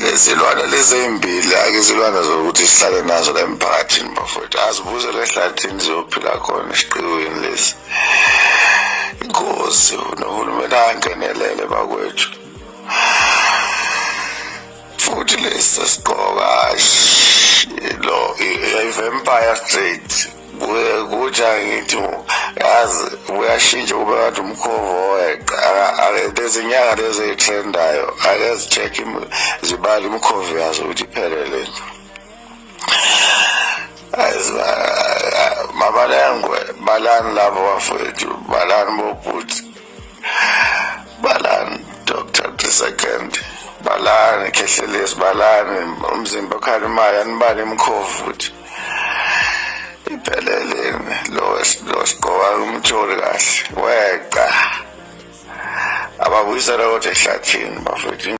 lezilwane lezi ezimbili akuzilwane zokuthi sihlale nazo la emphakathini bafowethu, azibuzele ehlathini ziyophila khona esiqiwini lesi. Inkosi nohulumeni angenelele bakwethu, futhi lesi sesiqoka lo i-Vampire Street kuthi angithi yazi uyashintsha kube ngathi umkhovo weqa. Lezinyanga lezi ey'trendayo ake zi-check zibale imikhovo yazo ukuthi iphelele. Mabalengwe balani labo bafowethu, balani bobhuti, balani Dr. Second, balani Khehlelezi, balani umzimba okhalimaya, anibale imikhovo futhi ipheleleni. Lo siqoka umtholi kahle weqa ababuyisela kodwa ehlathini bafowethu.